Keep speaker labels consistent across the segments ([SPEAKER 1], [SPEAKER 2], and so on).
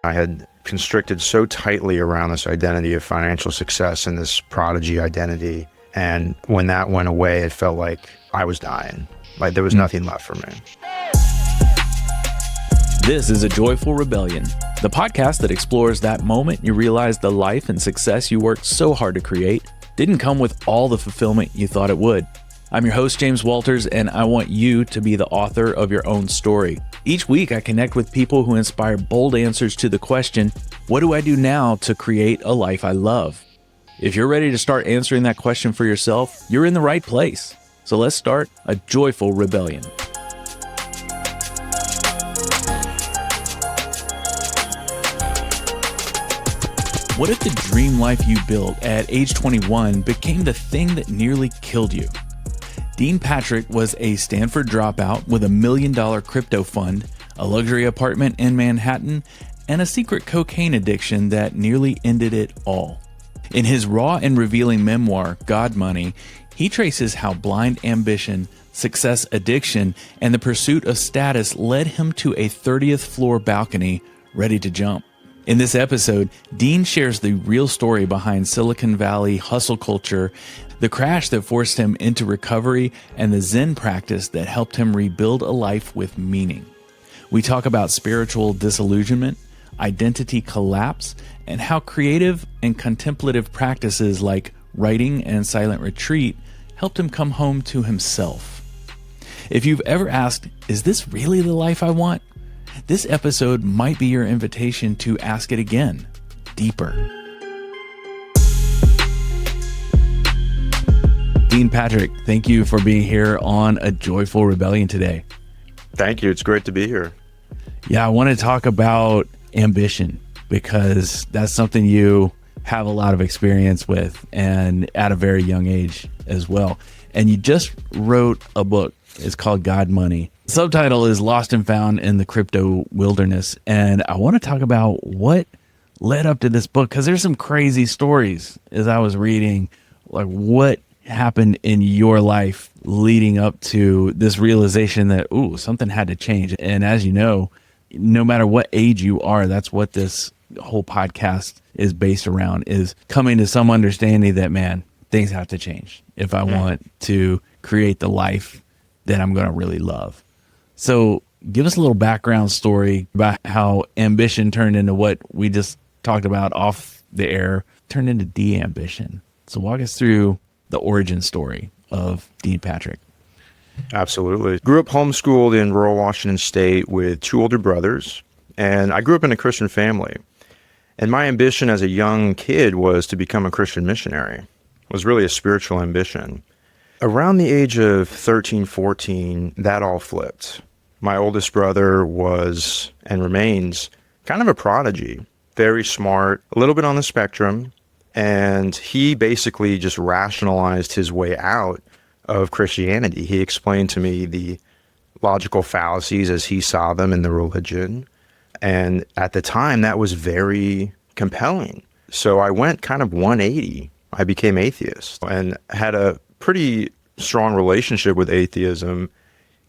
[SPEAKER 1] I had constricted so tightly around this identity of financial success and this prodigy identity. And when that went away, it felt like I was dying. Like there was nothing left for me.
[SPEAKER 2] This is A Joyful Rebellion, the podcast that explores that moment you realize the life and success you worked so hard to create didn't come with all the fulfillment you thought it would. I'm your host, James Walters, and I want you to be the author of your own story. Each week, I connect with people who inspire bold answers to the question, what do I do now to create a life I love? If you're ready to start answering that question for yourself, you're in the right place. So let's start a joyful rebellion. What if the dream life you built at age 21 became the thing that nearly killed you? Dean Patrick was a Stanford dropout with $1 million crypto fund, a luxury apartment in Manhattan, and a secret cocaine addiction that nearly ended it all. In his raw and revealing memoir, God Money, he traces how blind ambition, success addiction, and the pursuit of status led him to a 30th floor balcony ready to jump. In this episode, Dean shares the real story behind Silicon Valley hustle culture, the crash that forced him into recovery, and the Zen practice that helped him rebuild a life with meaning. We talk about spiritual disillusionment, identity collapse, and how creative and contemplative practices like writing and silent retreat helped him come home to himself. If you've ever asked, is this really the life I want? This episode might be your invitation to ask it again, deeper. Dean Patrick, thank you for being here on A Joyful Rebellion today.
[SPEAKER 1] Thank you. It's great to be here.
[SPEAKER 2] Yeah, I want to talk about ambition because that's something you have a lot of experience with and at a very young age as well. And you just wrote a book. It's called God Money. Subtitle is Lost and Found in the Crypto Wilderness. And I want to talk about what led up to this book, because there's some crazy stories as I was reading, like what happened in your life leading up to this realization that, something had to change. And as you know, no matter what age you are, that's what this whole podcast is based around, is coming to some understanding that, man, things have to change if I want to create the life that I'm going to really love. So give us a little background story about how ambition turned into what we just talked about off the air, turned into de-ambition. So walk us through the origin story of Dean Patrick.
[SPEAKER 1] Absolutely. Grew up homeschooled in rural Washington State with two older brothers, and I grew up in a Christian family. And my ambition as a young kid was to become a Christian missionary. It was really a spiritual ambition. Around the age of 13, 14, that all flipped. My oldest brother was and remains kind of a prodigy, very smart, a little bit on the spectrum, and he basically just rationalized his way out of Christianity. He explained to me the logical fallacies as he saw them in the religion, and at the time that was very compelling. So I went kind of 180. I became atheist and had a pretty strong relationship with atheism.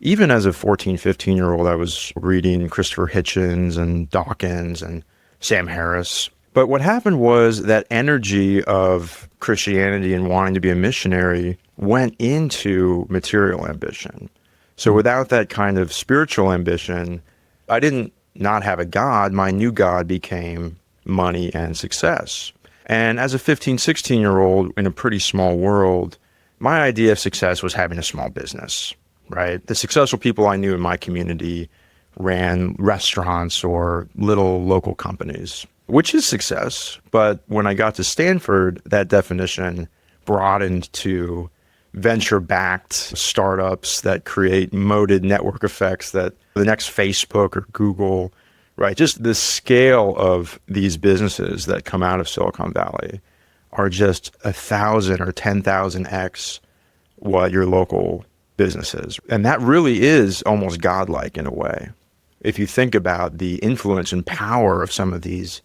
[SPEAKER 1] Even as a 14, 15-year-old, I was reading Christopher Hitchens and Dawkins and Sam Harris. But what happened was that energy of Christianity and wanting to be a missionary went into material ambition. So without that kind of spiritual ambition, I didn't not have a God. My new God became money and success. And as a 15, 16-year-old in a pretty small world, my idea of success was having a small business, right? The successful people I knew in my community ran restaurants or little local companies, which is success. But when I got to Stanford, that definition broadened to venture-backed startups that create moated network effects that the next Facebook or Google, right? Just the scale of these businesses that come out of Silicon Valley are just 1,000 or 10,000x what your local business is. And that really is almost godlike in a way. If you think about the influence and power of some of these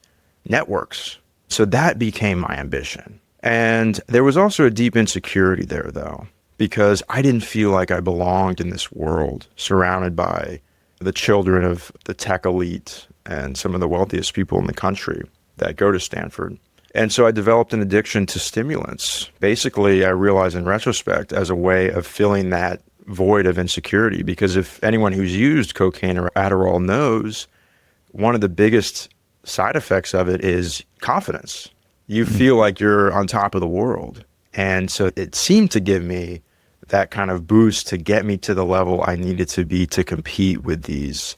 [SPEAKER 1] networks. So that became my ambition. And there was also a deep insecurity there, though, because I didn't feel like I belonged in this world surrounded by the children of the tech elite and some of the wealthiest people in the country that go to Stanford. And so I developed an addiction to stimulants. Basically, I realized in retrospect as a way of filling that void of insecurity, because if anyone who's used cocaine or Adderall knows, one of the biggest side effects of it is confidence. You feel like you're on top of the world. And so it seemed to give me that kind of boost to get me to the level I needed to be to compete with these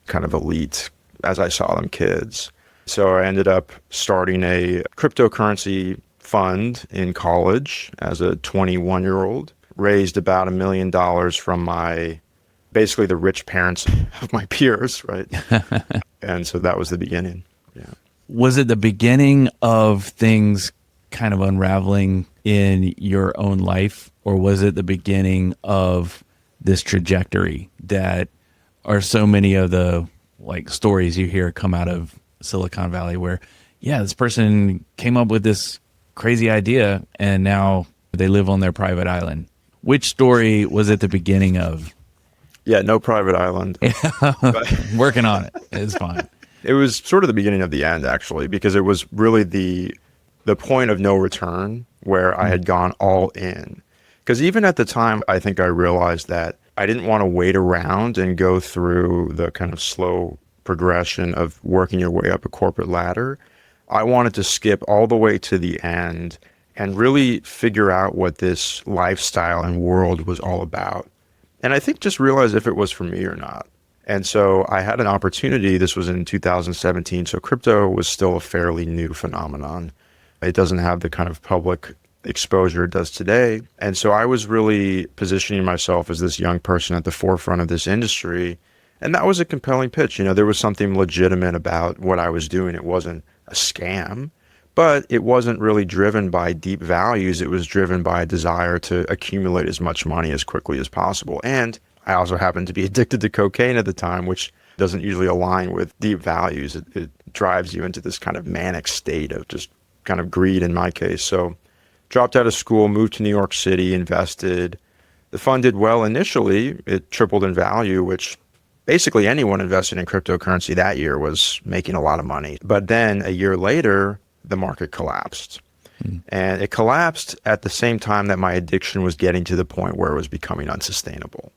[SPEAKER 1] kind of elite, as I saw them, kids. So I ended up starting a cryptocurrency fund in college as a 21-year-old, raised about $1 million from basically the rich parents of my peers, right? And so that was the beginning. Yeah.
[SPEAKER 2] Was it the beginning of things kind of unraveling in your own life, or was it the beginning of this trajectory that are so many of the like stories you hear come out of Silicon Valley where, yeah, this person came up with this crazy idea and now they live on their private island? Which story was it the beginning of?
[SPEAKER 1] Yeah, no private island.
[SPEAKER 2] Working on it. It's fine.
[SPEAKER 1] It was sort of the beginning of the end, actually, because it was really the point of no return where I had gone all in. Because even at the time, I think I realized that I didn't want to wait around and go through the kind of slow progression of working your way up a corporate ladder. I wanted to skip all the way to the end and really figure out what this lifestyle and world was all about. And I think just realize if it was for me or not. And so I had an opportunity. This was in 2017. So crypto was still a fairly new phenomenon. It doesn't have the kind of public exposure it does today. And so I was really positioning myself as this young person at the forefront of this industry. And that was a compelling pitch. You know, there was something legitimate about what I was doing. It wasn't a scam, but it wasn't really driven by deep values. It was driven by a desire to accumulate as much money as quickly as possible. And I also happened to be addicted to cocaine at the time, which doesn't usually align with deep values. It drives you into this kind of manic state of just kind of greed in my case. So dropped out of school, moved to New York City, invested. The fund did well initially. It tripled in value, which basically anyone invested in cryptocurrency that year was making a lot of money. But then a year later, the market collapsed. And it collapsed at the same time that my addiction was getting to the point where it was becoming unsustainable,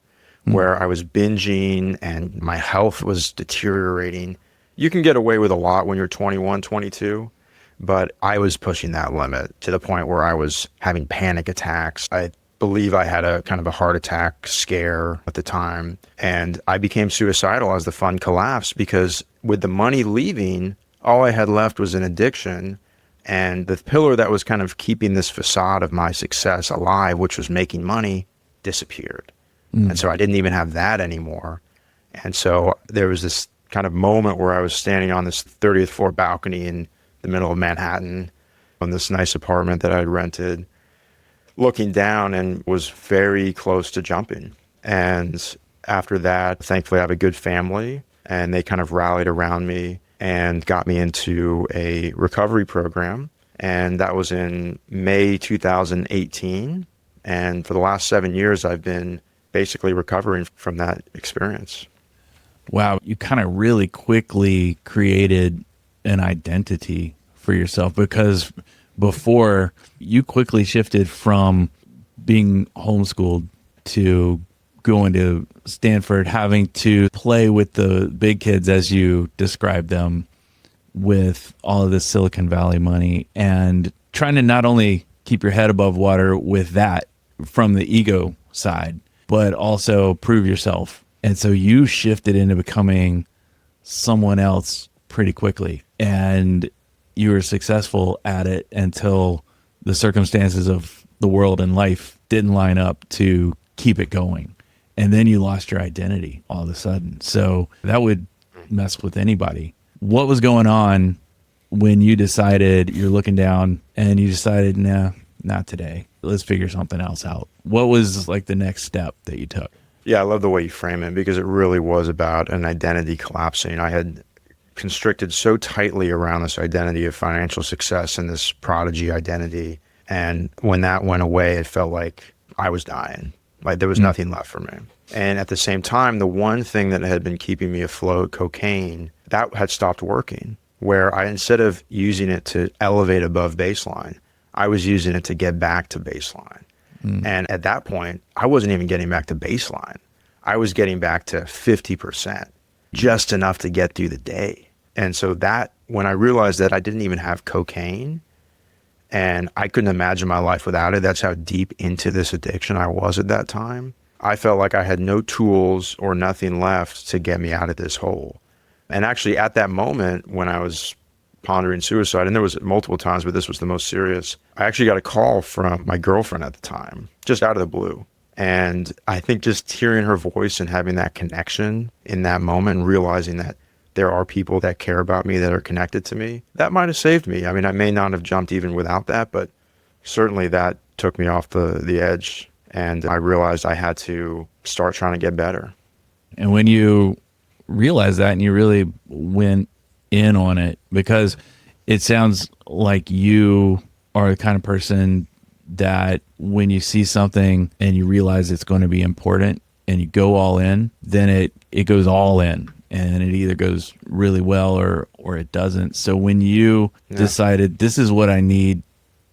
[SPEAKER 1] where I was binging and my health was deteriorating. You can get away with a lot when you're 21, 22, but I was pushing that limit to the point where I was having panic attacks. I believe I had a kind of a heart attack scare at the time, and I became suicidal as the fund collapsed because with the money leaving, all I had left was an addiction, and the pillar that was kind of keeping this facade of my success alive, which was making money, disappeared. And so I didn't even have that anymore. And so there was this kind of moment where I was standing on this 30th floor balcony in the middle of Manhattan on this nice apartment that I had rented, looking down, and was very close to jumping. And after that, thankfully, I have a good family, and they kind of rallied around me and got me into a recovery program. And that was in May 2018. And for the last 7 years, I've been basically recovering from that experience.
[SPEAKER 2] Wow. You kind of really quickly created an identity for yourself, because before you quickly shifted from being homeschooled to going to Stanford, having to play with the big kids, as you described them, with all of this Silicon Valley money, and trying to not only keep your head above water with that from the ego side, but also prove yourself. And so you shifted into becoming someone else pretty quickly, and you were successful at it until the circumstances of the world and life didn't line up to keep it going. And then you lost your identity all of a sudden. So that would mess with anybody. What was going on when you decided, you're looking down and you decided, nah, not today. Let's figure something else out. What was like the next step that you took?
[SPEAKER 1] Yeah, I love the way you frame it, because it really was about an identity collapsing. I had constricted so tightly around this identity of financial success and this prodigy identity. And when that went away, it felt like I was dying. Like there was nothing left for me. And at the same time, the one thing that had been keeping me afloat, cocaine, that had stopped working, where I, instead of using it to elevate above baseline, I was using it to get back to baseline. And at that point, I wasn't even getting back to baseline. I was getting back to 50%, just enough to get through the day. And so that, when I realized that I didn't even have cocaine and I couldn't imagine my life without it, that's how deep into this addiction I was at that time. I felt like I had no tools or nothing left to get me out of this hole. And actually at that moment when I was pondering suicide, and there was multiple times, but this was the most serious, I actually got a call from my girlfriend at the time, just out of the blue. And I think just hearing her voice and having that connection in that moment and realizing that there are people that care about me, that are connected to me, that might have saved me. I mean, I may not have jumped even without that, but certainly that took me off the edge. And I realized I had to start trying to get better.
[SPEAKER 2] And when you realized that and you really went in on it, because it sounds like you are the kind of person that when you see something and you realize it's going to be important and you go all in, then it goes all in, and it either goes really well or it doesn't. So when you decided this is what I need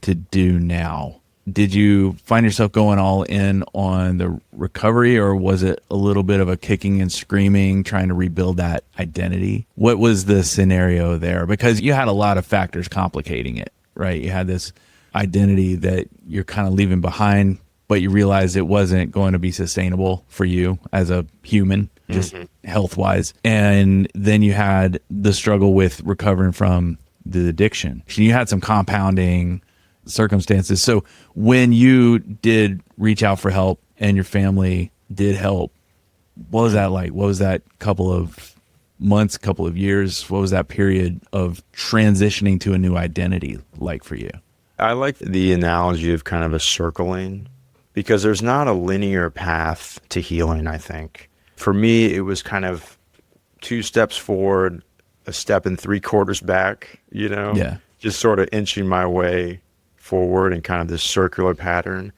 [SPEAKER 2] to do now, did you find yourself going all in on the recovery, or was it a little bit of a kicking and screaming, trying to rebuild that identity? What was the scenario there? Because you had a lot of factors complicating it, right? You had this identity that you're kind of leaving behind, but you realized it wasn't going to be sustainable for you as a human, just health wise. And then you had the struggle with recovering from the addiction. You had some compounding circumstances. So when you did reach out for help and your family did help, what was that like? What was that couple of months, couple of years? What was that period of transitioning to a new identity like for you?
[SPEAKER 1] I like the analogy of kind of a circling, because there's not a linear path to healing, I think. For me, it was kind of 2 steps forward, a step and 3/4 back, just sort of inching my way forward in kind of this circular pattern.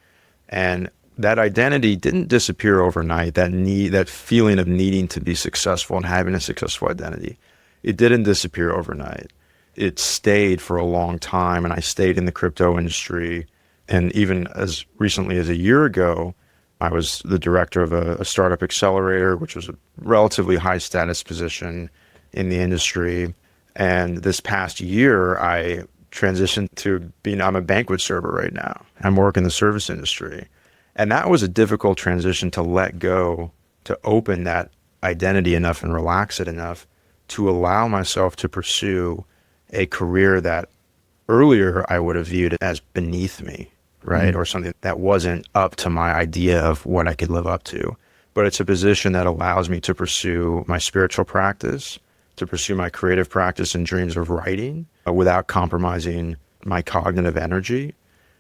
[SPEAKER 1] And that identity didn't disappear overnight, that feeling of needing to be successful and having a successful identity. It didn't disappear overnight. It stayed for a long time, and I stayed in the crypto industry. And even as recently as a year ago, I was the director of a startup accelerator, which was a relatively high status position in the industry. And this past year, I transitioned to I'm a banquet server right now. I'm working in the service industry. And that was a difficult transition to let go, to open that identity enough and relax it enough to allow myself to pursue a career that earlier I would have viewed as beneath me, right? Or something that wasn't up to my idea of what I could live up to. But it's a position that allows me to pursue my spiritual practice, to pursue my creative practice and dreams of writing without compromising my cognitive energy.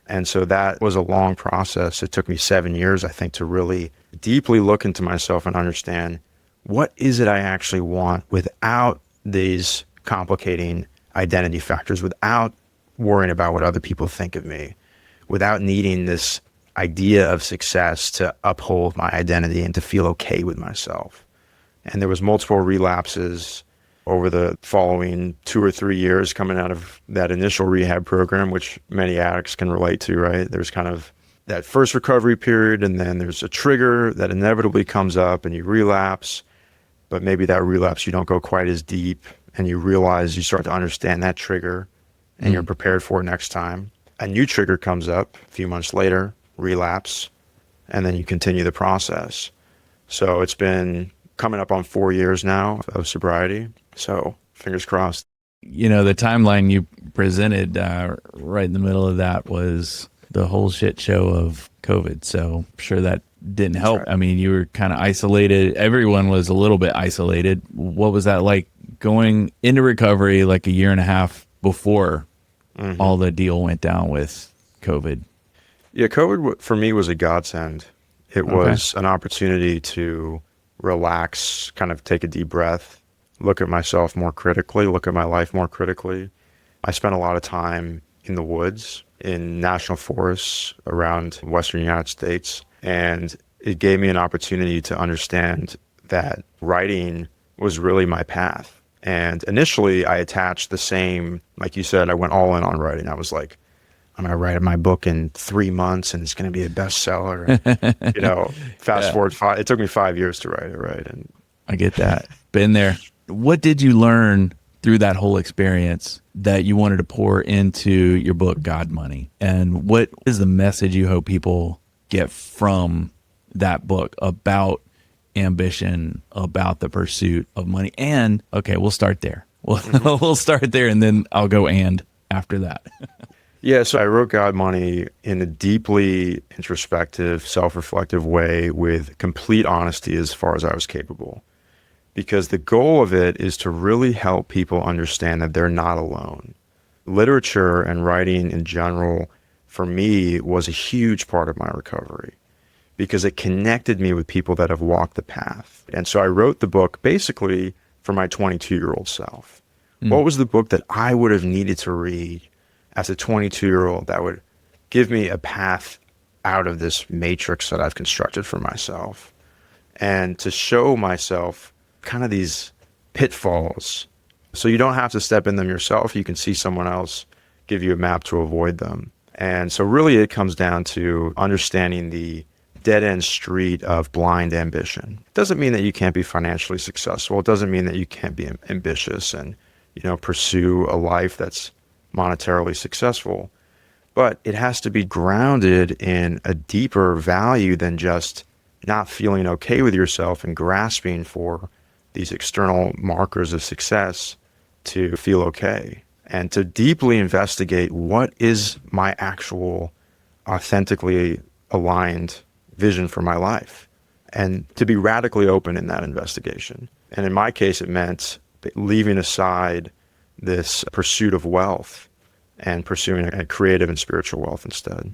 [SPEAKER 1] And so that was a long process. It took me 7 years, I think, to really deeply look into myself and understand what is it I actually want without these complicating identity factors, without worrying about what other people think of me, without needing this idea of success to uphold my identity and to feel okay with myself. And there was multiple relapses over the following 2 or 3 years coming out of that initial rehab program, which many addicts can relate to, right? There's kind of that first recovery period, and then there's a trigger that inevitably comes up and you relapse, but maybe that relapse, you don't go quite as deep, and you realize, you start to understand that trigger and you're prepared for it next time. A new trigger comes up a few months later, relapse, and then you continue the process. So it's been coming up on 4 years now of sobriety. So fingers crossed.
[SPEAKER 2] The timeline you presented right in the middle of that was the whole shit show of COVID. So I'm sure that didn't help.
[SPEAKER 1] Right.
[SPEAKER 2] I mean, you were kind of isolated. Everyone was a little bit isolated. What was that like going into recovery like a year and a half before all the deal went down with COVID?
[SPEAKER 1] Yeah, COVID for me was a godsend. It was an opportunity to relax, kind of take a deep breath, look at myself more critically, look at my life more critically. I spent a lot of time in the woods, in national forests around Western United States. And it gave me an opportunity to understand that writing was really my path. And initially I attached the same, like you said, I went all in on writing. I was like, I'm going to write my book in 3 months and it's going to be a bestseller. And, fast forward it took me 5 years to write it, right? And
[SPEAKER 2] I get that. Been there. What did you learn through that whole experience that you wanted to pour into your book, God Money? And what is the message you hope people get from that book about ambition, about the pursuit of money? And okay, we'll start there. We'll start there, and then I'll go and after that.
[SPEAKER 1] Yeah, so I wrote God Money in a deeply introspective, self-reflective way with complete honesty as far as I was capable. Because the goal of it is to really help people understand that they're not alone. Literature and writing in general, for me, was a huge part of my recovery because it connected me with people that have walked the path. And so I wrote the book basically for my 22-year-old self. What was the book that I would have needed to read as a 22-year-old that would give me a path out of this matrix that I've constructed for myself, and to show myself kind of these pitfalls so you don't have to step in them yourself. You can see someone else give you a map to avoid them. And so really it comes down to understanding the dead-end street of blind ambition. It doesn't mean that you can't be financially successful. It doesn't mean that you can't be ambitious and pursue a life that's monetarily successful, but it has to be grounded in a deeper value than just not feeling okay with yourself and grasping for these external markers of success to feel okay, and to deeply investigate what is my actual authentically aligned vision for my life, and to be radically open in that investigation. And in my case, it meant leaving aside this pursuit of wealth and pursuing a creative and spiritual wealth instead.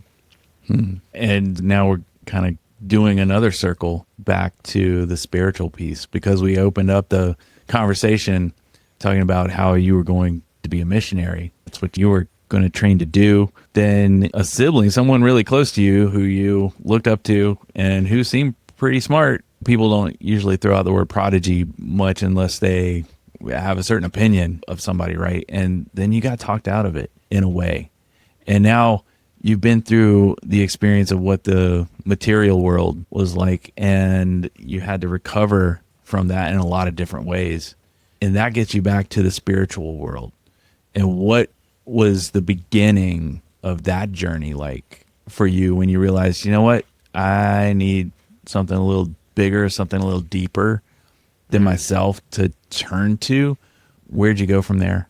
[SPEAKER 2] And now we're kind of doing another circle back to the spiritual piece, because we opened up the conversation talking about how you were going to be a missionary. That's what you were going to train to do. Then a sibling, someone really close to you who you looked up to and who seemed pretty smart. People don't usually throw out the word prodigy much unless they have a certain opinion of somebody, right? And then you got talked out of it in a way. And now you've been through the experience of what the material world was like, and you had to recover from that in a lot of different ways. And that gets you back to the spiritual world. And what was the beginning of that journey like for you when you realized, you know what, I need something a little bigger, something a little deeper than myself to turn to? Where'd you go from there?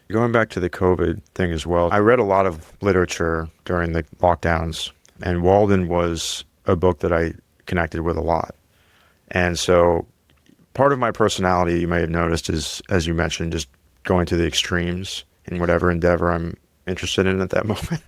[SPEAKER 1] Going back to the COVID thing as well, I read a lot of literature during the lockdowns, and Walden was a book that I connected with a lot. And so part of my personality, you may have noticed, is, as you mentioned, just going to the extremes in whatever endeavor I'm interested in at that moment.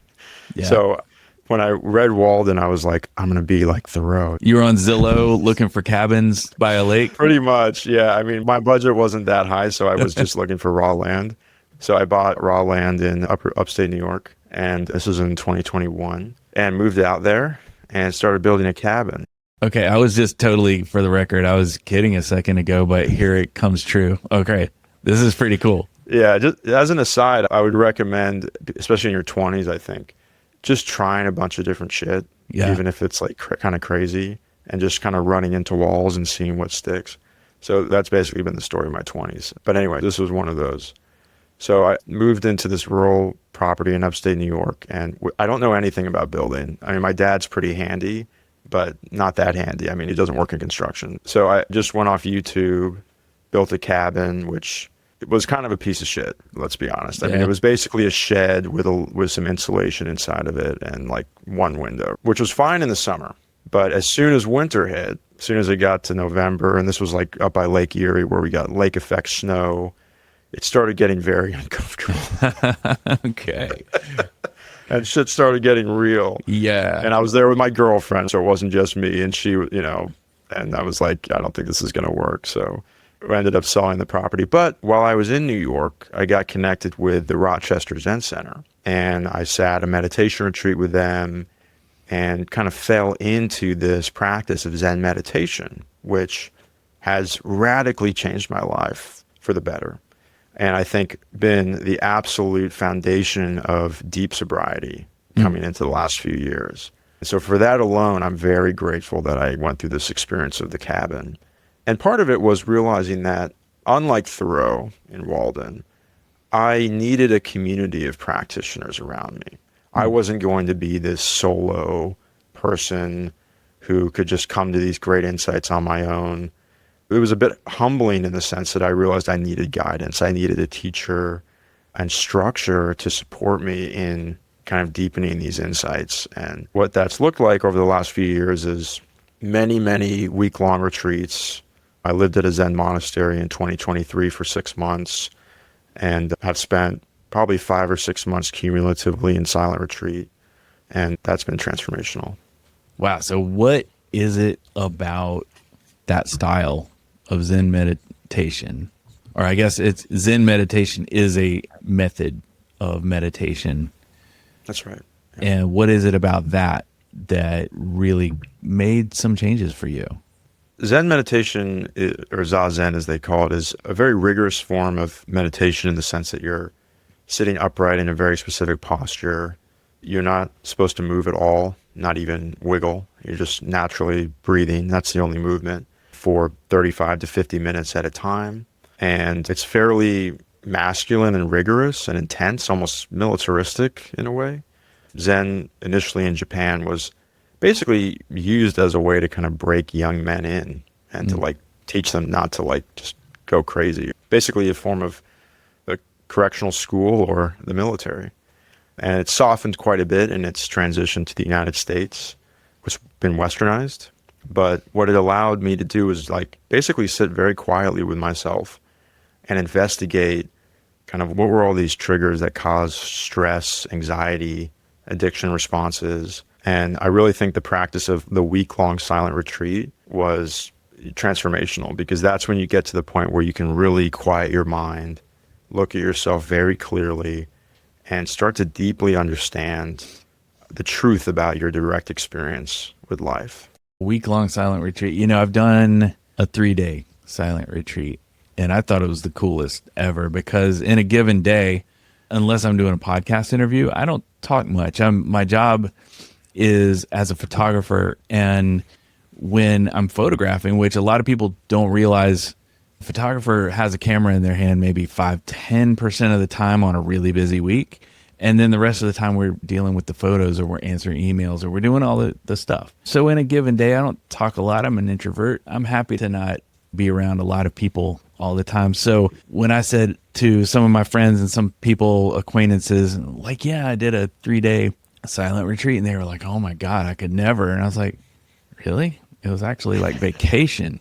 [SPEAKER 2] Yeah.
[SPEAKER 1] So when I read Walden, I was like, I'm going to be like Thoreau.
[SPEAKER 2] You were on Zillow looking for cabins by a lake?
[SPEAKER 1] Pretty much, yeah. I mean, my budget wasn't that high, so I was just looking for raw land. So I bought raw land in upstate New York, and this was in 2021, and moved out there and started building a cabin.
[SPEAKER 2] Okay, I was just totally, for the record, I was kidding a second ago, but here it comes true. Okay, this is pretty cool.
[SPEAKER 1] Yeah, just as an aside, I would recommend, especially in your 20s, I think, just trying a bunch of different shit, even if it's like kind of crazy, and just kind of running into walls and seeing what sticks. So that's basically been the story of my 20s. But anyway, this was one of those. So I moved into this rural property in upstate New York, and I don't know anything about building. I mean, my dad's pretty handy, but not that handy. I mean, he doesn't work in construction. So I just went off YouTube, built a cabin, which was kind of a piece of shit, let's be honest. I mean, it was basically a shed with some insulation inside of it and like one window, which was fine in the summer. But as soon as winter hit, as soon as it got to November, and this was like up by Lake Erie where we got lake effect snow, it started getting very uncomfortable.
[SPEAKER 2] Okay.
[SPEAKER 1] And shit started getting real.
[SPEAKER 2] Yeah.
[SPEAKER 1] And I was there with my girlfriend, so it wasn't just me. And she, and I was like, I don't think this is going to work. So I ended up selling the property. But while I was in New York, I got connected with the Rochester Zen Center. And I sat a meditation retreat with them. and kind of fell into this practice of Zen meditation, which has radically changed my life for the better. And I think been the absolute foundation of deep sobriety coming into the last few years. So for that alone, I'm very grateful that I went through this experience of the cabin. And part of it was realizing that, unlike Thoreau in Walden, I needed a community of practitioners around me. I wasn't going to be this solo person who could just come to these great insights on my own. It was a bit humbling in the sense that I realized I needed guidance. I needed a teacher and structure to support me in kind of deepening these insights. And what that's looked like over the last few years is many, many week-long retreats. I lived at a Zen monastery in 2023 for 6 months and have spent probably 5 or 6 months cumulatively in silent retreat. And that's been transformational.
[SPEAKER 2] Wow. So what is it about that style of Zen meditation? Or I guess it's Zen meditation is a method of meditation.
[SPEAKER 1] That's right.
[SPEAKER 2] Yeah. And what is it about that really made some changes for you?
[SPEAKER 1] Zen meditation, or Zazen as they call it, is a very rigorous form of meditation in the sense that you're sitting upright in a very specific posture. You're not supposed to move at all, not even wiggle. You're just naturally breathing. That's the only movement for 35 to 50 minutes at a time. And it's fairly masculine and rigorous and intense, almost militaristic in a way. Zen initially in Japan was basically used as a way to kind of break young men in and to like teach them not to like just go crazy. Basically a form of the correctional school or the military. And it's softened quite a bit in its transition to the United States, which has been westernized. But what it allowed me to do is like basically sit very quietly with myself and investigate kind of what were all these triggers that cause stress, anxiety, addiction responses. And I really think the practice of the week-long silent retreat was transformational, because that's when you get to the point where you can really quiet your mind, look at yourself very clearly, and start to deeply understand the truth about your direct experience with life.
[SPEAKER 2] Week-long silent retreat. You know, I've done a 3-day silent retreat, and I thought it was the coolest ever, because in a given day, unless I'm doing a podcast interview, I don't talk much. My job is as a photographer, and when I'm photographing, which a lot of people don't realize, a photographer has a camera in their hand maybe 5-10% of the time on a really busy week. And then the rest of the time we're dealing with the photos, or we're answering emails, or we're doing all the stuff. So in a given day, I don't talk a lot. I'm an introvert. I'm happy to not be around a lot of people all the time. So when I said to some of my friends and some people, acquaintances, like, yeah, I did a 3-day silent retreat, and they were like, oh my God, I could never. And I was like, really? It was actually like vacation.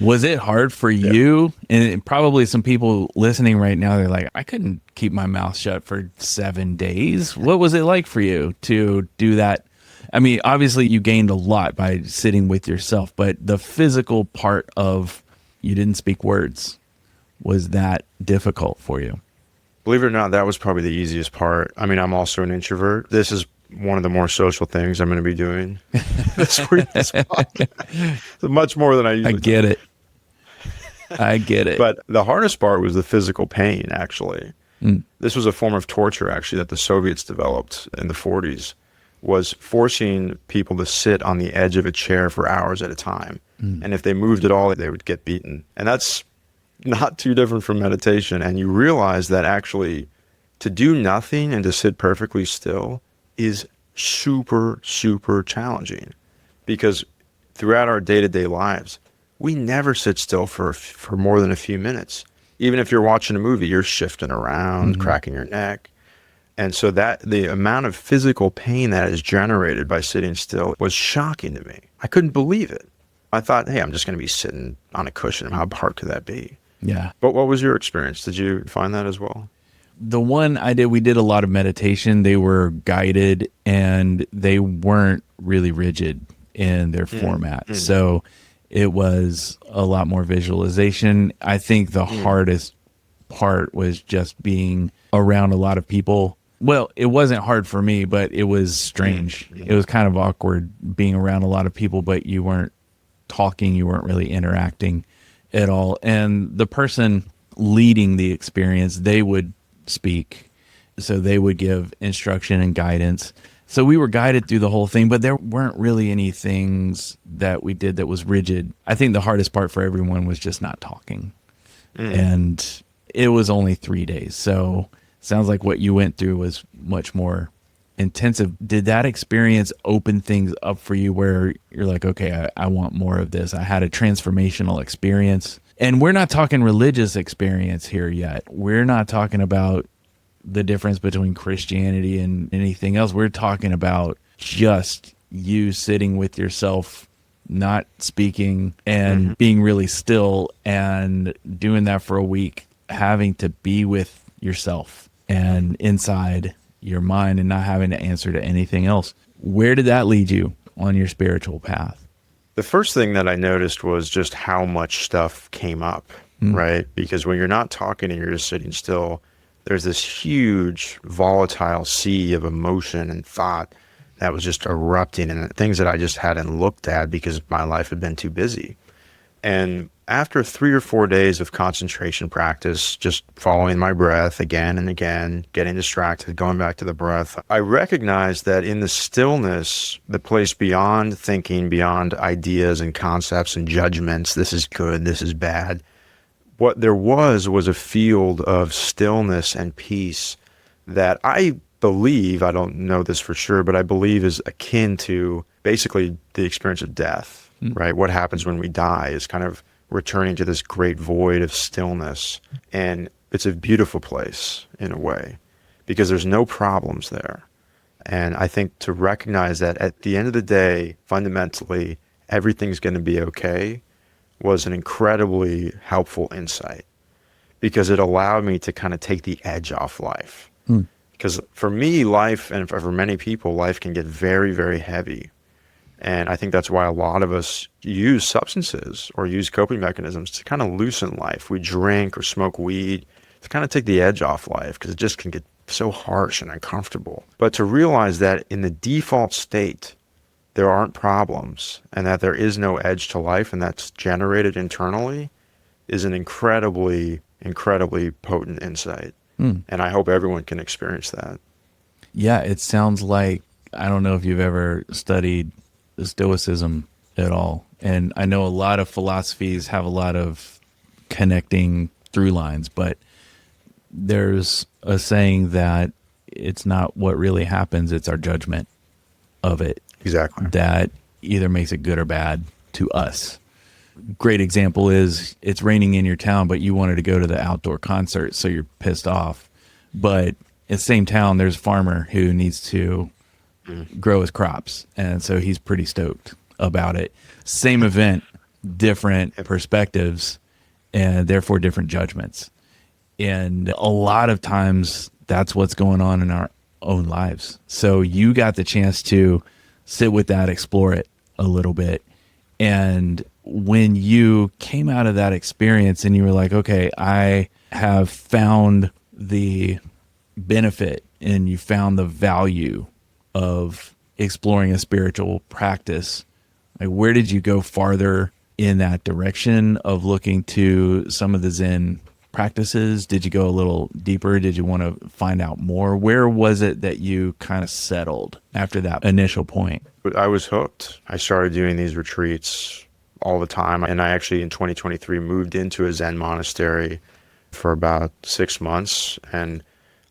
[SPEAKER 2] Was it hard for you? And probably some people listening right now, they're like, I couldn't keep my mouth shut for 7 days. What was it like for you to do that? I mean, obviously you gained a lot by sitting with yourself, but the physical part of you didn't speak words, was that difficult for you?
[SPEAKER 1] Believe it or not, that was probably the easiest part. I mean, I'm also an introvert. This is one of the more social things I'm going to be doing. this podcast. Much more than I usually
[SPEAKER 2] I get it. I get it.
[SPEAKER 1] But the hardest part was the physical pain, actually. This was a form of torture, actually, that the Soviets developed in the 40s, was forcing people to sit on the edge of a chair for hours at a time. And if they moved at all, they would get beaten. And that's not too different from meditation. And you realize that actually to do nothing and to sit perfectly still is super, super challenging, because throughout our day-to-day lives, we never sit still for more than a few minutes. Even if you're watching a movie, you're shifting around, cracking your neck. And so that the amount of physical pain that is generated by sitting still was shocking to me. I couldn't believe it. I thought, hey, I'm just going to be sitting on a cushion. How hard could that be?
[SPEAKER 2] Yeah.
[SPEAKER 1] But what was your experience? Did you find that as well?
[SPEAKER 2] The one I did, we did a lot of meditation. They were guided, and they weren't really rigid in their format. So it was a lot more visualization. I think the hardest part was just being around a lot of people Well, it wasn't hard for me, but it was strange. It was kind of awkward being around a lot of people, but you weren't talking, you weren't really interacting at all. And the person leading the experience, they would speak. So they would give instruction and guidance. So we were guided through the whole thing, but there weren't really any things that we did that was rigid. I think the hardest part for everyone was just not talking. And it was only 3 days. So sounds like what you went through was much more intensive. Did that experience open things up for you where you're like, okay, I want more of this? I had a transformational experience. And we're not talking religious experience here yet. We're not talking about the difference between Christianity and anything else. We're talking about just you sitting with yourself, not speaking and being really still, and doing that for a week, having to be with yourself and inside your mind and not having to answer to anything else. Where did that lead you on your spiritual path?
[SPEAKER 1] The first thing that I noticed was just how much stuff came up, right? Because when you're not talking and you're just sitting still, there's this huge volatile sea of emotion and thought that was just erupting, and things that I just hadn't looked at because my life had been too busy. And after 3 or 4 days of concentration practice, just following my breath again and again, getting distracted, going back to the breath, I recognized that in the stillness, the place beyond thinking, beyond ideas and concepts and judgments, this is good, this is bad, what there was a field of stillness and peace that I believe, I don't know this for sure, but I believe is akin to basically the experience of death, right? What happens when we die is kind of returning to this great void of stillness. And it's a beautiful place in a way because there's no problems there. And I think to recognize that at the end of the day, fundamentally, everything's going to be okay was an incredibly helpful insight because it allowed me to kind of take the edge off life. Because for me, life, and for many people, life can get very, very heavy. And I think that's why a lot of us use substances or use coping mechanisms to kind of loosen life. We drink or smoke weed to kind of take the edge off life because it just can get so harsh and uncomfortable. But to realize that in the default state, there aren't problems and that there is no edge to life and that's generated internally is an incredibly, incredibly potent insight. And I hope everyone can experience that.
[SPEAKER 2] Yeah, it sounds like, I don't know if you've ever studied Stoicism at all. And I know a lot of philosophies have a lot of connecting through lines, but there's a saying that it's not what really happens, it's our judgment of it.
[SPEAKER 1] Exactly.
[SPEAKER 2] That either makes it good or bad to us. Great example is it's raining in your town, but you wanted to go to the outdoor concert, so you're pissed off. But in the same town, there's a farmer who needs to grow his crops, and so he's pretty stoked about it. Same event, different perspectives, and therefore different judgments. And a lot of times, that's what's going on in our own lives. So you got the chance to sit with that, explore it a little bit. And when you came out of that experience and you were like, okay, I have found the benefit and you found the value of exploring a spiritual practice, like where did you go farther in that direction of looking to some of the Zen practices? Did you go a little deeper? Did you want to find out more? Where was it that you kind of settled after that initial point?
[SPEAKER 1] But I was hooked. I started doing these retreats all the time. And I actually, in 2023, moved into a Zen monastery for about 6 months. And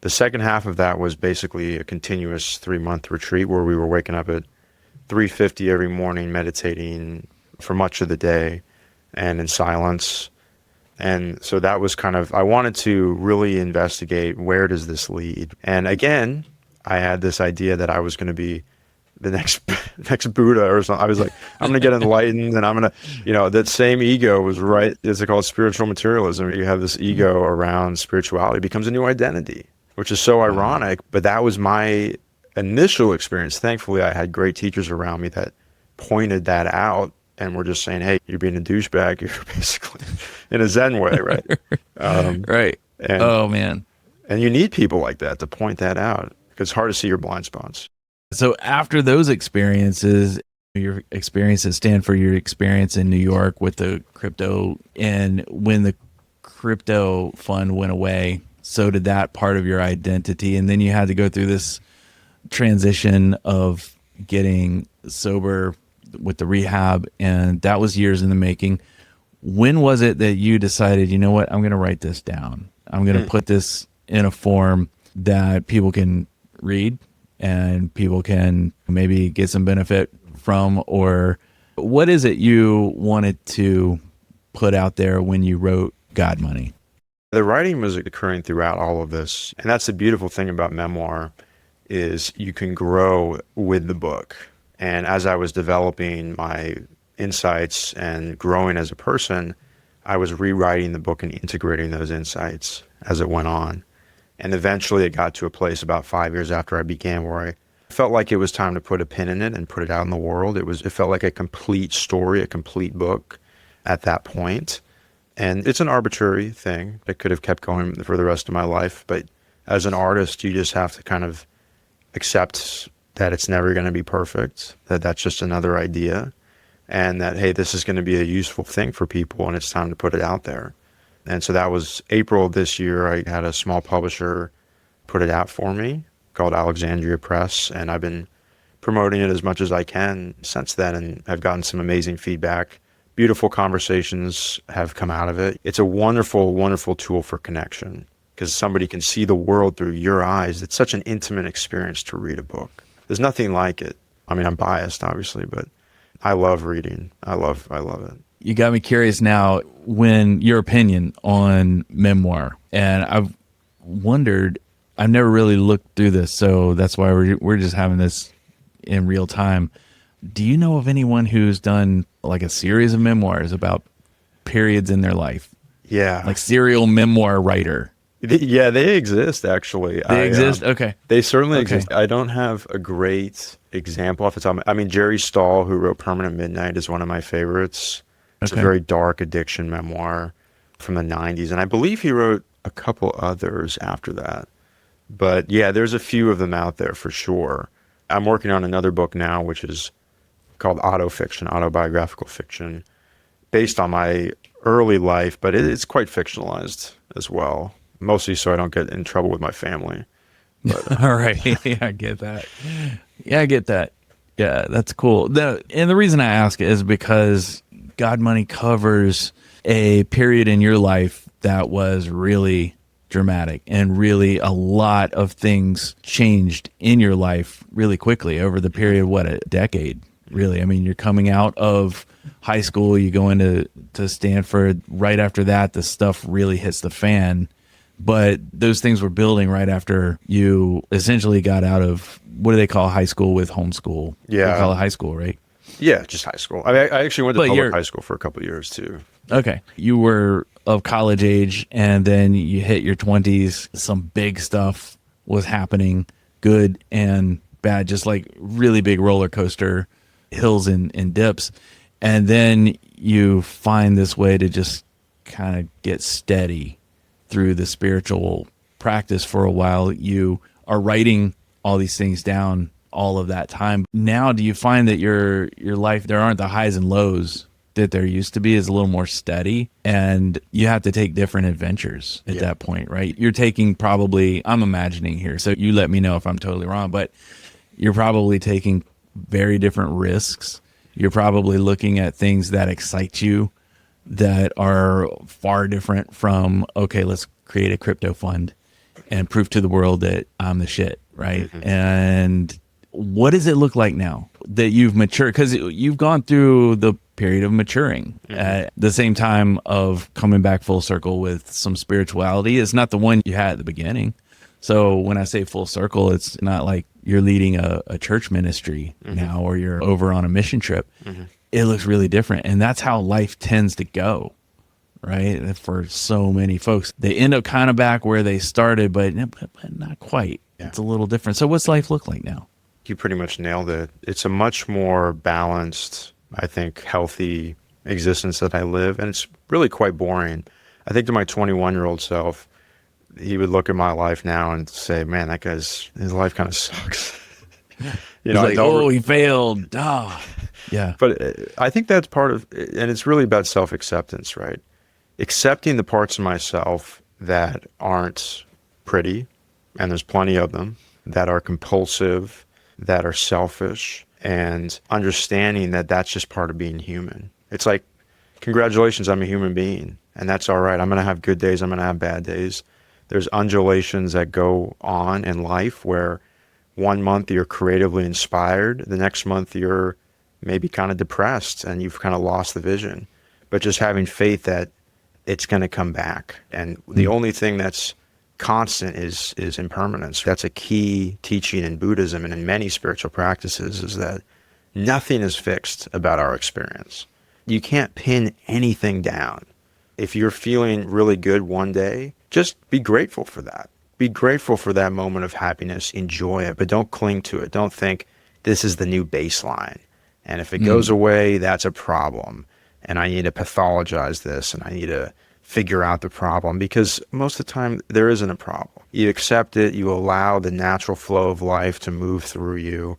[SPEAKER 1] the second half of that was basically a continuous 3-month retreat where we were waking up at 3:50 every morning, meditating for much of the day and in silence. And so that was kind of, I wanted to really investigate, where does this lead? And again, I had this idea that I was going to be the next Buddha or something. I was like, I'm going to get enlightened and I'm going to, that same ego was right. It's called spiritual materialism. You have this ego around spirituality, becomes a new identity, which is so ironic. But that was my initial experience. Thankfully, I had great teachers around me that pointed that out and were just saying, hey, you're being a douchebag. You're basically in a Zen way, right?
[SPEAKER 2] Right.
[SPEAKER 1] And,
[SPEAKER 2] oh, man.
[SPEAKER 1] And you need people like that to point that out. It's hard to see your blind spots.
[SPEAKER 2] So after those experiences, your experience at Stanford, your experience in New York with the crypto, and when the crypto fund went away, so did that part of your identity. And then you had to go through this transition of getting sober with the rehab, and that was years in the making. When was it that you decided, you know what, I'm going to write this down. I'm going to put this in a form that people can read and people can maybe get some benefit from? Or what is it you wanted to put out there when you wrote God Money?
[SPEAKER 1] The writing was occurring throughout all of this. And that's the beautiful thing about memoir is you can grow with the book. And as I was developing my insights and growing as a person, I was rewriting the book and integrating those insights as it went on. And eventually it got to a place about 5 years after I began where I felt like it was time to put a pin in it and put it out in the world. It felt like a complete story, a complete book at that point. And it's an arbitrary thing that could have kept going for the rest of my life. But as an artist, you just have to kind of accept that it's never going to be perfect, that that's just another idea, and that, hey, this is going to be a useful thing for people and it's time to put it out there. And so that was April of this year. I had a small publisher put it out for me called Alexandria Press, and I've been promoting it as much as I can since then, and I've gotten some amazing feedback. Beautiful conversations have come out of it. It's a wonderful, wonderful tool for connection because somebody can see the world through your eyes. It's such an intimate experience to read a book. There's nothing like it. I mean, I'm biased, obviously, but I love reading. I love it.
[SPEAKER 2] You got me curious now when your opinion on memoir. And I've wondered, I've never really looked through this, so that's why we're just having this in real time. Do you know of anyone who's done like a series of memoirs about periods in their life?
[SPEAKER 1] Yeah.
[SPEAKER 2] Like serial memoir writer.
[SPEAKER 1] Yeah, they exist, actually.
[SPEAKER 2] They exist? Okay.
[SPEAKER 1] They certainly exist. I don't have a great example off the top. I mean, Jerry Stahl, who wrote Permanent Midnight, is one of my favorites. It's a very dark addiction memoir from the 90s. And I believe he wrote a couple others after that. But yeah, there's a few of them out there for sure. I'm working on another book now, which is called autofiction, autobiographical fiction, based on my early life, but it's quite fictionalized as well. Mostly so I don't get in trouble with my family. But,
[SPEAKER 2] all right. Yeah, I get that. Yeah, I get that. Yeah, that's cool. And the reason I ask is because God Money covers a period in your life that was really dramatic and really a lot of things changed in your life really quickly over the period, a decade, really. I mean, you're coming out of high school, you go into Stanford. Right after that, the stuff really hits the fan. But those things were building right after you essentially got out of, what do they call high school with homeschool?
[SPEAKER 1] Yeah.
[SPEAKER 2] They call it high school, right?
[SPEAKER 1] Yeah, just high school. I mean, I actually went to public high school for a couple of years too.
[SPEAKER 2] Okay. You were of college age and then you hit your 20s. Some big stuff was happening, good and bad, just like really big roller coaster hills and dips. And then you find this way to just kind of get steady through the spiritual practice for a while. You are writing all these things down all of that time. Now, do you find that your life, there aren't the highs and lows that there used to be, is a little more steady, and you have to take different adventures at that point, right? You're taking probably, I'm imagining here, so you let me know if I'm totally wrong, but you're probably taking very different risks. You're probably looking at things that excite you that are far different from, okay, let's create a crypto fund and prove to the world that I'm the shit, right? Mm-hmm. And what does it look like now that you've matured? Because you've gone through the period of maturing at the same time of coming back full circle with some spirituality. It's not the one you had at the beginning. So when I say full circle, it's not like you're leading a church ministry now or you're over on a mission trip. It looks really different. And that's how life tends to go, right? For so many folks, they end up kind of back where they started, but not quite. Yeah. It's a little different. So what's life look like now?
[SPEAKER 1] You pretty much nailed it. It's a much more balanced, I think, healthy existence that I live. And it's really quite boring. I think to my 21-year-old self, he would look at my life now and say, man, his life kind of sucks.
[SPEAKER 2] He's like, oh, he failed. Yeah.
[SPEAKER 1] But I think that's part of, and it's really about self-acceptance, right? Accepting the parts of myself that aren't pretty, and there's plenty of them, that are compulsive, that are selfish, and understanding that that's just part of being human. It's like, congratulations, I'm a human being, and that's all right. I'm going to have good days, I'm going to have bad days. There's undulations that go on in life where one month you're creatively inspired, the next month you're maybe kind of depressed and you've kind of lost the vision. But just having faith that it's going to come back. And the only thing that's constant is impermanence. That's a key teaching in Buddhism and in many spiritual practices, is that nothing is fixed about our experience. You can't pin anything down. If you're feeling really good one day, just be grateful for that. Be grateful for that moment of happiness. Enjoy it, but don't cling to it. Don't think this is the new baseline. And if it goes away, that's a problem. And I need to pathologize this, and I need to figure out the problem, because most of the time there isn't a problem. You accept it, you allow the natural flow of life to move through you.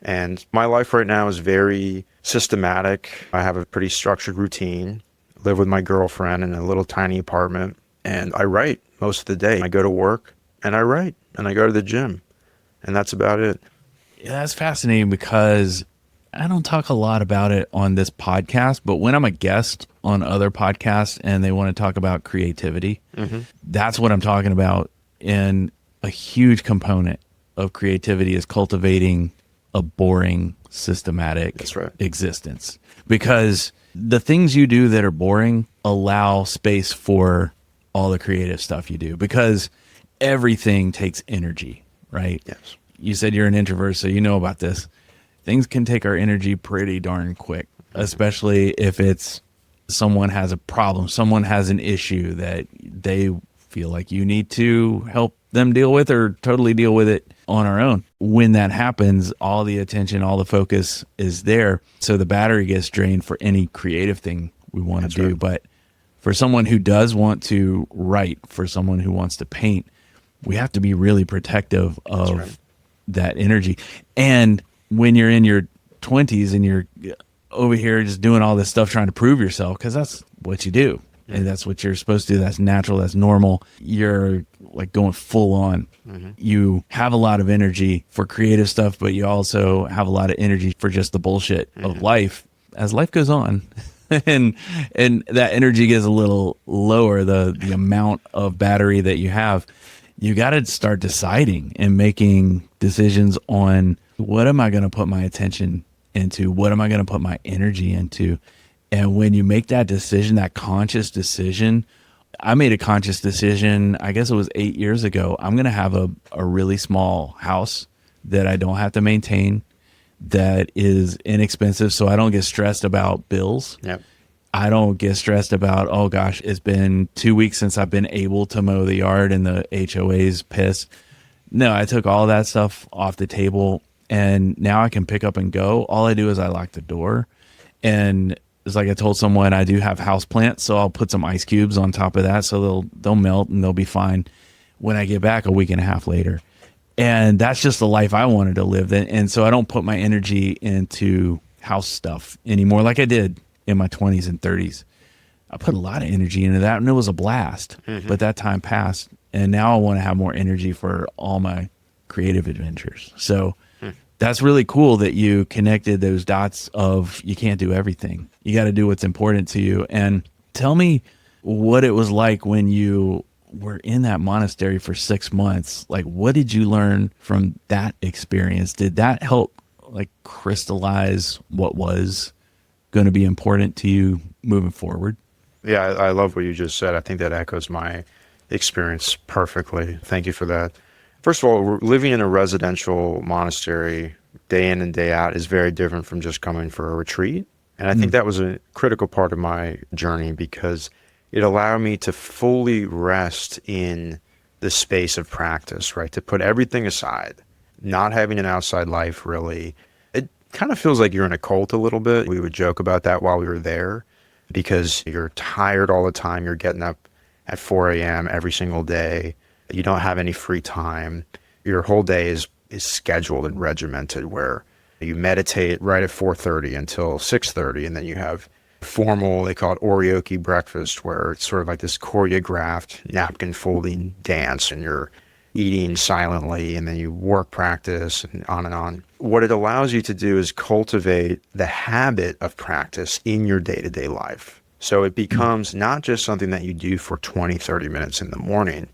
[SPEAKER 1] And my life right now is very systematic. I have a pretty structured routine. Live with my girlfriend in a little tiny apartment, and I write most of the day. I go to work and I write, and I go to the gym, and that's about it.
[SPEAKER 2] Yeah, that's fascinating, because I don't talk a lot about it on this podcast, but when I'm a guest on other podcasts and they want to talk about creativity, that's what I'm talking about. And a huge component of creativity is cultivating a boring, systematic existence. Because the things you do that are boring allow space for all the creative stuff you do, because everything takes energy, right?
[SPEAKER 1] Yes.
[SPEAKER 2] You said you're an introvert, so you know about this. Things can take our energy pretty darn quick, especially if it's someone has a problem, someone has an issue that they feel like you need to help them deal with, or totally deal with it on our own. When that happens, all the attention, all the focus is there. So the battery gets drained for any creative thing we want to do. Right. But for someone who does want to write, for someone who wants to paint, we have to be really protective of that energy. And when you're in your 20s and you're over here just doing all this stuff trying to prove yourself, because that's what you do. And that's what you're supposed to do. That's natural. That's normal. You're like going full on. You have a lot of energy for creative stuff, but you also have a lot of energy for just the bullshit of life as life goes on. and that energy gets a little lower, the amount of battery that you have. You got to start deciding and making decisions on, what am I going to put my attention into? What am I going to put my energy into? And when you make that decision, that conscious decision, I made a conscious decision, I guess it was 8 years ago. I'm going to have a really small house that I don't have to maintain, that is inexpensive, so I don't get stressed about bills.
[SPEAKER 1] Yep.
[SPEAKER 2] I don't get stressed about, oh gosh, it's been 2 weeks since I've been able to mow the yard and the HOA's pissed. No, I took all that stuff off the table, and now I can pick up and go. All I do is I lock the door, and it's like I told someone, I do have house plants, so I'll put some ice cubes on top of that, so they'll melt and they'll be fine when I get back a week and a half later. And that's just the life I wanted to live. And so I don't put my energy into house stuff anymore like I did in my 20s and 30s. I put a lot of energy into that, and it was a blast. But that time passed, and now I want to have more energy for all my creative adventures. So that's really cool that you connected those dots of, you can't do everything. You got to do what's important to you. And tell me what it was like when you were in that monastery for 6 months. Like, what did you learn from that experience? Did that help like crystallize what was going to be important to you moving forward?
[SPEAKER 1] Yeah, I love what you just said. I think that echoes my experience perfectly. Thank you for that. First of all, living in a residential monastery day in and day out is very different from just coming for a retreat. And I think that was a critical part of my journey, because it allowed me to fully rest in the space of practice, right? To put everything aside, not having an outside life really. It kind of feels like you're in a cult a little bit. We would joke about that while we were there, because you're tired all the time. You're getting up at 4 a.m. every single day. You don't have any free time. Your whole day is scheduled and regimented, where you meditate right at 4:30 until 6:30, and then you have formal, they call it oryoki breakfast, where it's sort of like this choreographed napkin folding dance, and you're eating silently, and then you work practice and on and on. What it allows you to do is cultivate the habit of practice in your day-to-day life. So it becomes not just something that you do for 20, 30 minutes in the morning.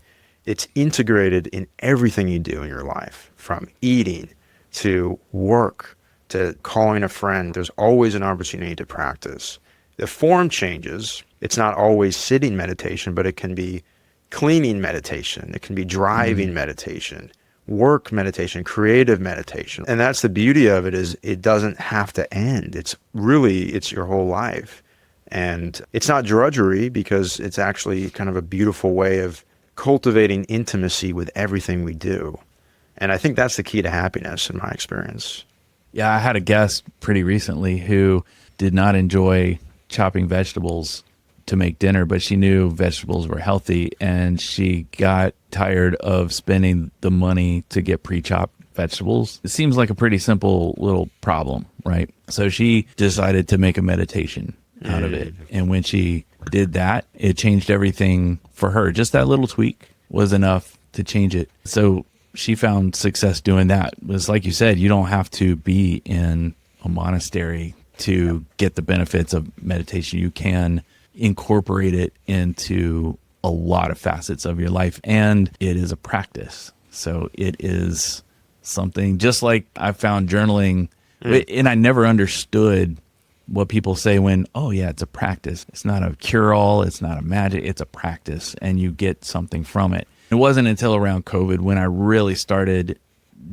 [SPEAKER 1] It's integrated in everything you do in your life, from eating to work to calling a friend. There's always an opportunity to practice. The form changes. It's not always sitting meditation, but it can be cleaning meditation. It can be driving meditation, work meditation, creative meditation. And that's the beauty of it, is it doesn't have to end. It's your whole life. And it's not drudgery, because it's actually kind of a beautiful way of cultivating intimacy with everything we do. And I think that's the key to happiness in my experience.
[SPEAKER 2] Yeah, I had a guest pretty recently who did not enjoy chopping vegetables to make dinner, but she knew vegetables were healthy, and she got tired of spending the money to get pre-chopped vegetables. It seems like a pretty simple little problem, right? So she decided to make a meditation out of it. And when she did that, it changed everything for her. Just that little tweak was enough to change it. So she found success doing that. It's like you said, you don't have to be in a monastery to get the benefits of meditation. You can incorporate it into a lot of facets of your life, and it is a practice. So it is something, just like I found journaling, and I never understood what people say when, oh yeah, it's a practice. It's not a cure-all. It's not a magic. It's a practice, and you get something from it. It wasn't until around COVID when I really started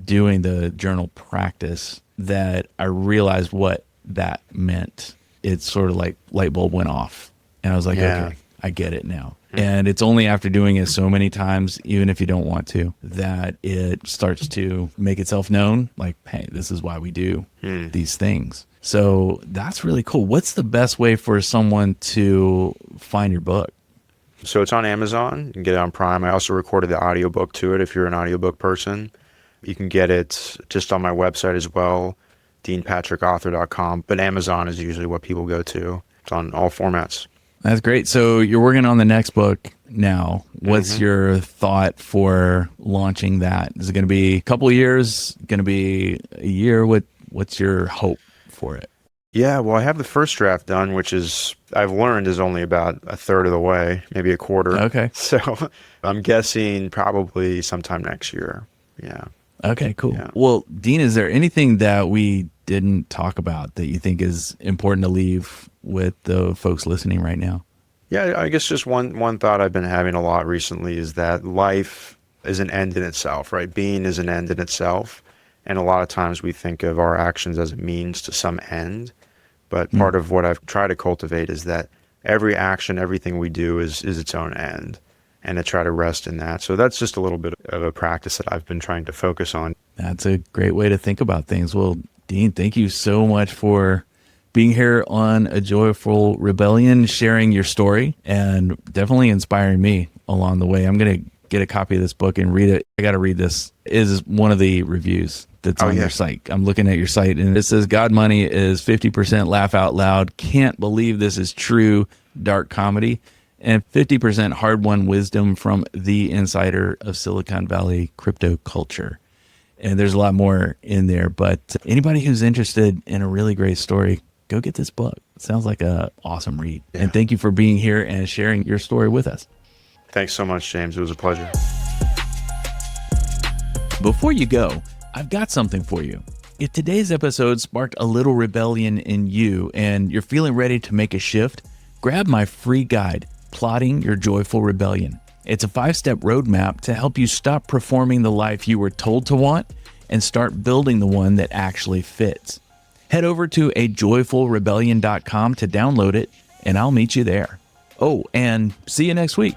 [SPEAKER 2] doing the journal practice that I realized what that meant. It's sort of like light bulb went off, and I was like, okay, I get it now. And it's only after doing it so many times, even if you don't want to, that it starts to make itself known. Like, hey, this is why we do these things. So that's really cool. What's the best way for someone to find your book?
[SPEAKER 1] So it's on Amazon. You can get it on Prime. I also recorded the audiobook to it if you're an audiobook person. You can get it just on my website as well, deanpatrickauthor.com. But Amazon is usually what people go to. It's on all formats.
[SPEAKER 2] That's great. So you're working on the next book now. What's your thought for launching that? Is it going to be a couple of years? Going to be a year? What's your hope for it?
[SPEAKER 1] Yeah, well, I have the first draft done, which is, I've learned, is only about a third of the way, maybe a quarter.
[SPEAKER 2] Okay.
[SPEAKER 1] So I'm guessing probably sometime next year. Yeah.
[SPEAKER 2] Okay, cool.
[SPEAKER 1] Yeah.
[SPEAKER 2] Well, Dean, is there anything that we didn't talk about that you think is important to leave with the folks listening right now?
[SPEAKER 1] Yeah, I guess just one thought I've been having a lot recently is that life is an end in itself, right? Being is an end in itself. And a lot of times we think of our actions as a means to some end. But part of what I've tried to cultivate is that every action, everything we do is its own end, and to try to rest in that. So that's just a little bit of a practice that I've been trying to focus on.
[SPEAKER 2] That's a great way to think about things. Well, Dean, thank you so much for being here on A Joyful Rebellion, sharing your story, and definitely inspiring me along the way. I'm going to get a copy of this book and read it. I got to read this. It is one of the reviews that's on your site. I'm looking at your site, and it says, God Money is 50% laugh out loud, can't believe this is true, dark comedy, and 50% hard-won wisdom from the insider of Silicon Valley crypto culture. And there's a lot more in there, but anybody who's interested in a really great story, go get this book. It sounds like an awesome read. Yeah. And thank you for being here and sharing your story with us.
[SPEAKER 1] Thanks so much, James. It was a pleasure.
[SPEAKER 2] Before you go, I've got something for you. If today's episode sparked a little rebellion in you and you're feeling ready to make a shift, grab my free guide, Plotting Your Joyful Rebellion. It's a 5-step roadmap to help you stop performing the life you were told to want and start building the one that actually fits. Head over to ajoyfulrebellion.com to download it, and I'll meet you there. Oh, and see you next week.